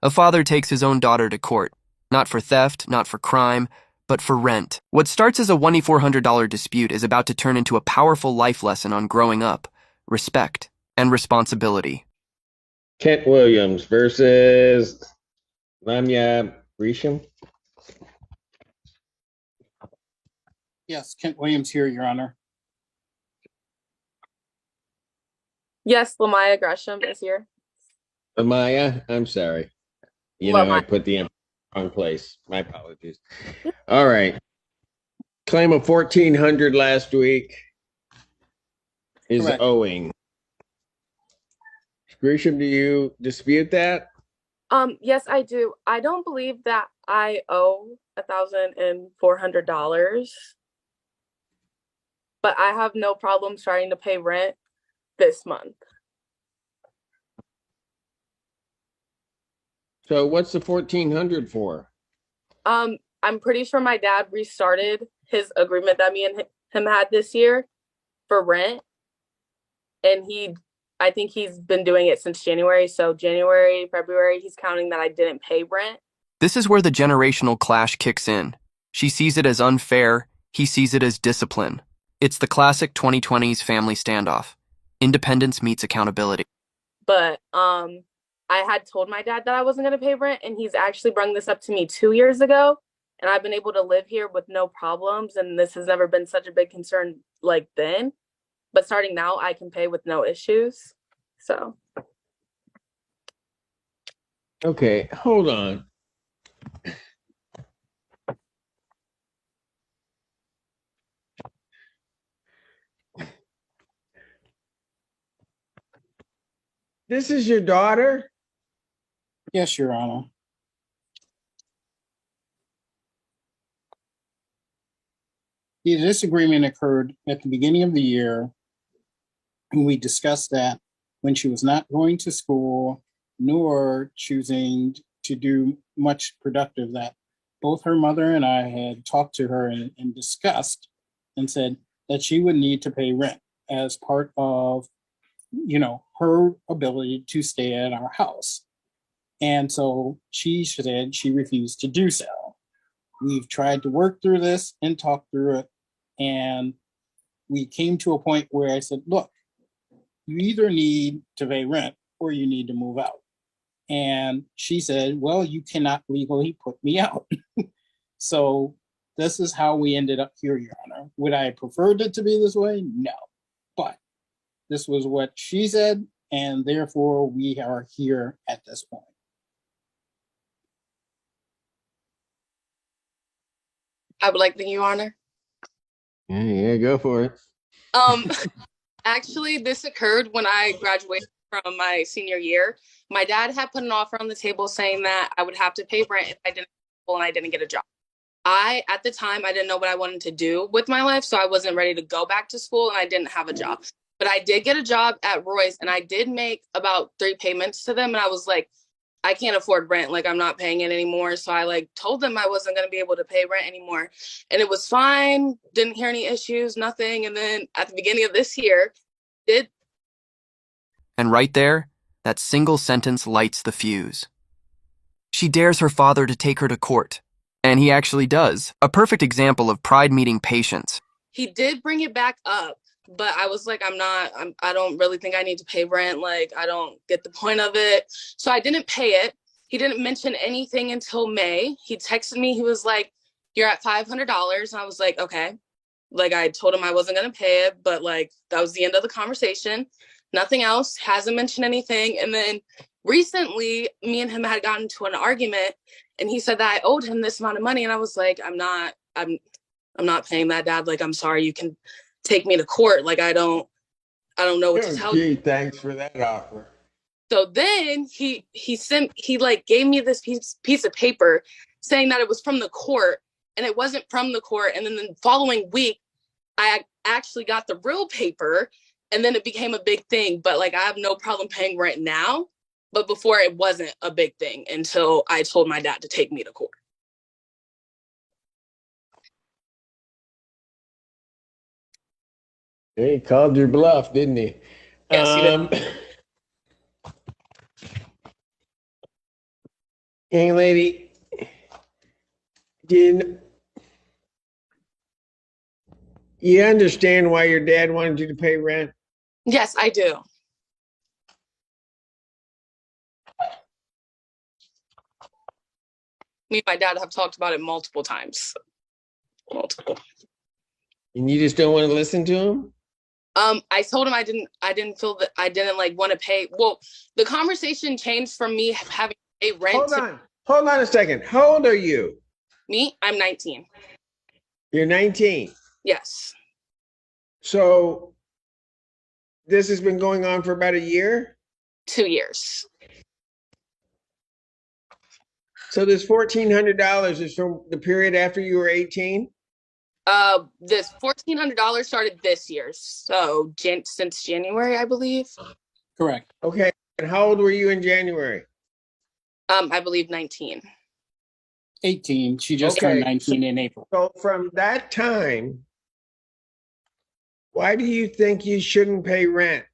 A father takes his own daughter to court, not for theft, not for crime, but for rent. What starts as a $2,400 dispute is about to turn into a powerful life lesson on growing up, respect, and responsibility. Kent Williams versus Lamia Grisham. Yes, Kent Williams here, Your Honor. Yes, Lamia Gresham is here. Lamia, I'm sorry. Lamia. I put the in wrong place. My apologies. All right. Claim of 1,400 last week is Correct. owing. Grisham, do you dispute that? Yes, I do. I don't believe that I owe $1,400, but I have no problem starting to pay rent this month. So what's the 1,400 for? I'm pretty sure my dad restarted his agreement that me and him had this year for rent, and I think he's been doing it since January. So January, February, he's counting that I didn't pay rent. This is where the generational clash kicks in. She sees it as unfair, he sees it as discipline. It's the classic 2020s family standoff. Independence meets accountability. But I had told my dad that I wasn't going to pay rent, and he's actually brought this up to me 2 years ago, and I've been able to live here with no problems, and this has never been such a big concern like then. But starting now, I can pay with no issues. So. Okay, hold on. This is your daughter? Yes, Your Honor. The disagreement occurred at the beginning of the year, and we discussed that when she was not going to school nor choosing to do much productive, that both her mother and I had talked to her and discussed and said that she would need to pay rent as part of, her ability to stay at our house. And so she said she refused to do so. We've tried to work through this and talk through it. And we came to a point where I said, look, you either need to pay rent or you need to move out. And she said, well, you cannot legally put me out. So this is how we ended up here, Your Honor. Would I have preferred it to be this way? No. But this was what she said, and therefore we are here at this point. I would like the Your Honor. Yeah, go for it. Actually, this occurred when I graduated from my senior year. My dad had put an offer on the table saying that I would have to pay rent if I didn't and I didn't get a job. At the time, I didn't know what I wanted to do with my life, so I wasn't ready to go back to school, and I didn't have a job. But I did get a job at Roy's, and I did make about 3 payments to them, and I was like, I can't afford rent. Like, I'm not paying it anymore. So I told them I wasn't going to be able to pay rent anymore. And it was fine. Didn't hear any issues, nothing. And then at the beginning of this year, did. And right there, that single sentence lights the fuse. She dares her father to take her to court. And he actually does. A perfect example of pride meeting patience. He did bring it back up, but I was like, I don't really think I need to pay rent. Like, I don't get the point of it. So I didn't pay it. He didn't mention anything until May. He texted me. He was like, you're at $500. And I was like, okay. Like, I told him I wasn't going to pay it, but that was the end of the conversation. Nothing else. Hasn't mentioned anything. And then recently, me and him had gotten into an argument, and he said that I owed him this amount of money. And I was like, I'm not paying that, Dad. Like, I'm sorry. You can take me to court. Like, I don't know what to tell you. Gee, thanks for that offer. So then he gave me this piece of paper saying that it was from the court, and it wasn't from the court. And then the following week, I actually got the real paper, and then it became a big thing. But I have no problem paying rent now. But before, it wasn't a big thing until I told my dad to take me to court. He called your bluff, didn't he? Yes, he did. Young lady, did you understand why your dad wanted you to pay rent? Yes, I do. Me and my dad have talked about it multiple times. Multiple. And you just don't want to listen to him? I told him I didn't feel that I didn't like want to pay. Well, the conversation changed from me having to pay rent Hold on a second. How old are you? me. I'm 19. You're 19. Yes. So this has been going on for about a year? 2 years. So this $1,400 is from the period after you were 18? This $1,400 started this year. So since January, I believe. Correct. Okay. And how old were you in January? I believe 19. 18. She just turned 19 in April. So from that time, why do you think you shouldn't pay rent?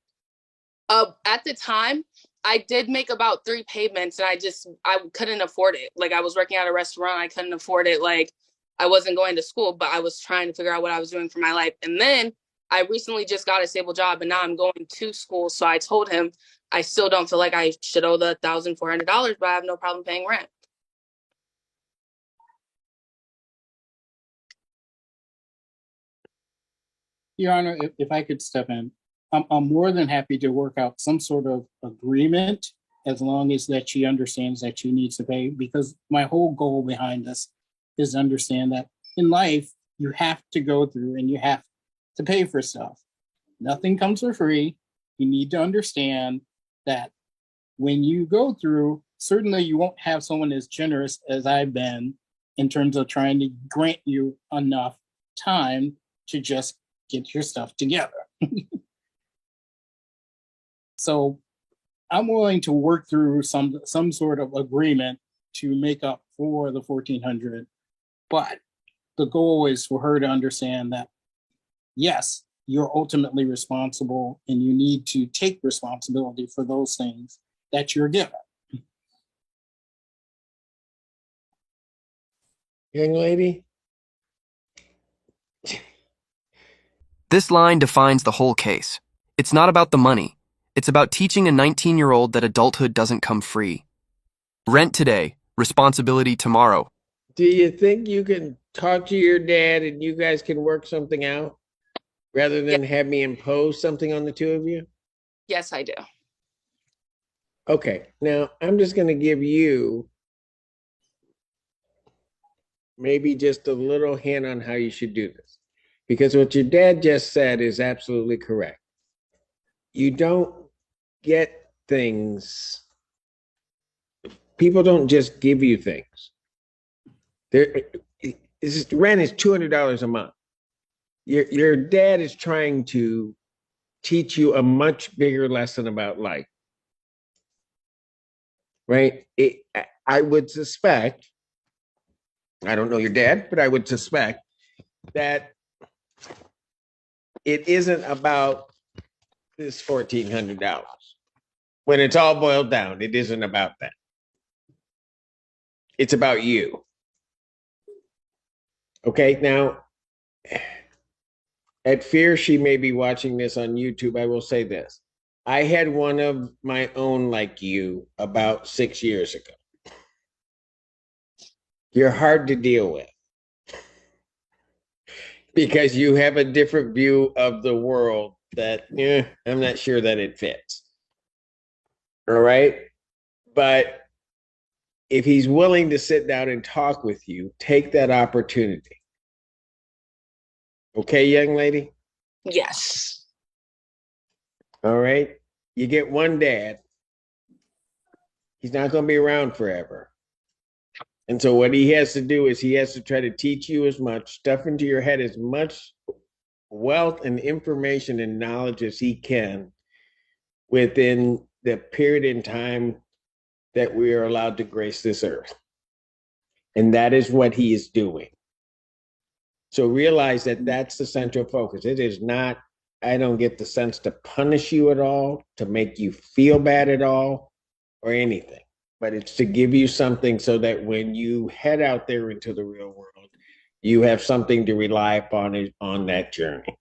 At the time, I did make about 3 payments and I couldn't afford it. Like I was working at a restaurant, I couldn't afford it. Like I wasn't going to school, but I was trying to figure out what I was doing for my life. And then I recently just got a stable job and now I'm going to school. So I told him I still don't feel like I should owe the $1,400, but I have no problem paying rent. Your Honor, if I could step in, I'm more than happy to work out some sort of agreement as long as that she understands that she needs to pay, because my whole goal behind this is to understand that in life, you have to go through and you have to pay for stuff. Nothing comes for free. You need to understand that when you go through, certainly you won't have someone as generous as I've been in terms of trying to grant you enough time to just get your stuff together. So I'm willing to work through some sort of agreement to make up for the 1,400, but the goal is for her to understand that, yes, you're ultimately responsible and you need to take responsibility for those things that you're given. Young lady? This line defines the whole case. It's not about the money. It's about teaching a 19-year-old that adulthood doesn't come free. Rent today, responsibility tomorrow. Do you think you can talk to your dad and you guys can work something out rather than have me impose something on the two of you? Yes, I do. Okay, now I'm just going to give you maybe just a little hint on how you should do this. Because what your dad just said is absolutely correct. You don't get things, people don't just give you things. Rent is $200 a month. Your dad is trying to teach you a much bigger lesson about life. Right? I would suspect, I don't know your dad, but I would suspect that it isn't about this $1,400. When it's all boiled down, it isn't about that. It's about you. Okay, now, at fear she may be watching this on YouTube, I will say this. I had one of my own like you about 6 years ago. You're hard to deal with because you have a different view of the world that I'm not sure that it fits. All right? But if he's willing to sit down and talk with you, take that opportunity. Okay, young lady? Yes. All right? You get one dad. He's not going to be around forever. And so what he has to do is he has to try to teach you as much, stuff into your head as much wealth and information and knowledge as he can within the period in time that we are allowed to grace this earth. And that is what he is doing. So realize that that's the central focus. It is not, I don't get the sense to punish you at all, to make you feel bad at all, or anything. but it's to give you something so that when you head out there into the real world, you have something to rely upon on that journey.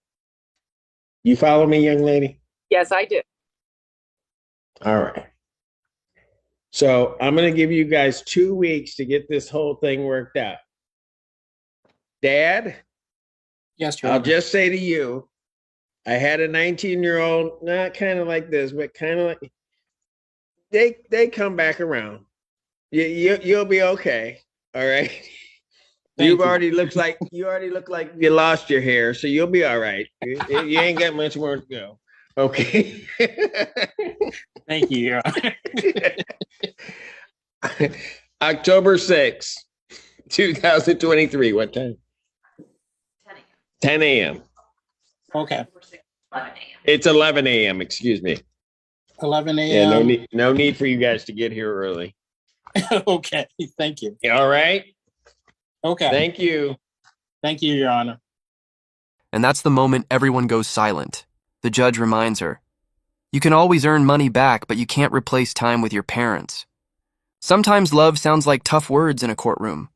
You follow me, young lady? Yes, I do. All right. So I'm going to give you guys 2 weeks to get this whole thing worked out. Dad, Yes, Your I'll Honor. just say to you, I had a 19-year-old, not kind of like this, but kind of like they come back around. You'll be okay. All right. Thank you. already look like you lost your hair, so you'll be all right. You ain't got much more to go. Okay. Thank you, Your Honor. October 6th, 2023. What time? 10 a.m. Okay, It's 11 a.m. Excuse me. 11 Yeah, a.m. no need for you guys to get here early. Okay, thank you. All right. Okay, Thank you. thank you, Your Honor. And that's the moment everyone goes silent. The judge reminds her, "You can always earn money back, but you can't replace time with your parents." Sometimes love sounds like tough words in a courtroom,